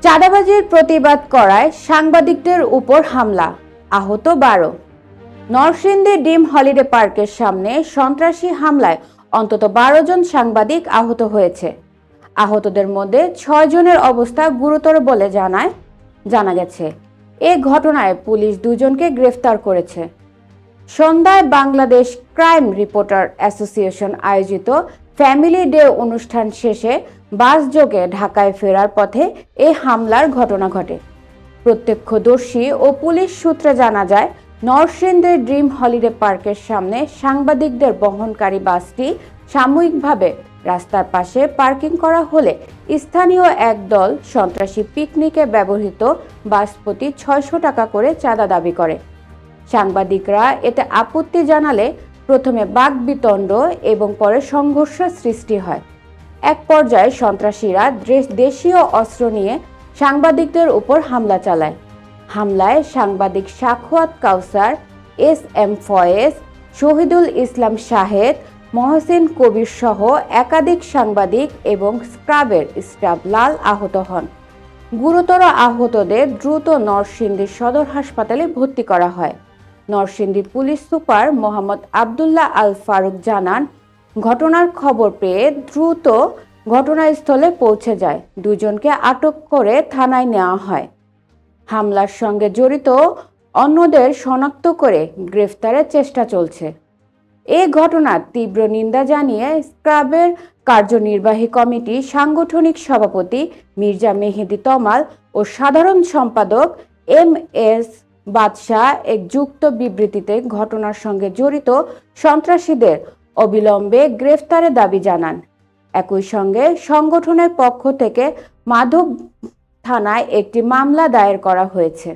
চাঁদাবাজির প্রতিবাদ করায় সাংবাদিকদের উপর হামলা, আহত 12। নরসিংদী ডিম হলিডে পার্কের সামনে সন্ত্রাসী হামলায় অন্তত 12 জন সাংবাদিক আহত হয়েছে। আহতদের মধ্যে 6 জনের অবস্থা গুরুতর বলে জানা গেছে। এ ঘটনায় পুলিশ 2 জনকে গ্রেফতার করেছে। সন্ধ্যায় বাংলাদেশ ক্রাইম রিপোর্টার অ্যাসোসিয়েশন আয়োজিত ফ্যামিলি ডে অনুষ্ঠান শেষে বাসযোগে ঢাকায় ফেরার পথে এ হামলার ঘটনা ঘটে। প্রত্যক্ষদর্শী ও পুলিশ সূত্রে জানা যায়, নরসিংদীর ড্রিম হলিডে পার্কের সামনে সাংবাদিকদের বহনকারী বাসটি সাময়িকভাবে রাস্তার পাশে পার্কিং করা হলে স্থানীয় এক দল সন্ত্রাসী পিকনিকে ব্যবহৃত বাস প্রতি 600 টাকা করে চাঁদা দাবি করে। সাংবাদিকরা এতে আপত্তি জানালে প্রথমে বাকবিতণ্ড এবং পরে সংঘর্ষ সৃষ্টি হয়। এক পর্যায়ে সন্ত্রাসীরা দেশীয় অস্ত্র নিয়ে সাংবাদিকদের উপর হামলা চালায়। হামলায় সাংবাদিক সাখাওয়াত কাউসার, এস.এম. ফয়েজ, শহীদুল ইসলাম শাহেদ, মহসিন কবির সহ একাধিক সাংবাদিক এবং স্ক্রাবের স্টাফ লাল আহত হন। গুরুতর আহতদের দ্রুত নরসিংদী সদর হাসপাতালে ভর্তি করা হয়। নরসিংদী পুলিশ সুপার মোহাম্মদ আবদুল্লাহ আল ফারুক জানান, ঘটনার খবর পেয়ে দ্রুত ঘটনাস্থলে পৌঁছে যায়। 2 জনকে আটক করে থানায় নেওয়া হয়। হামলার সঙ্গে জড়িত অন্যদের শনাক্ত করে গ্রেফতারের চেষ্টা চলছে। এ ঘটনার তীব্র নিন্দা জানিয়ে স্ক্রাবের কার্যনির্বাহী কমিটি সাংগঠনিক সভাপতি মির্জা মেহেদী তমাল ও সাধারণ সম্পাদক এম.এস. বাদশাহ এক যুক্ত বিবৃতিতে ঘটনার সঙ্গে জড়িত সন্ত্রাসীদের অবিলম্বে গ্রেফতারের দাবি জানান। একই সঙ্গে সংগঠনের পক্ষ থেকে মাধব থানায় একটি মামলা দায়ের করা হয়েছে।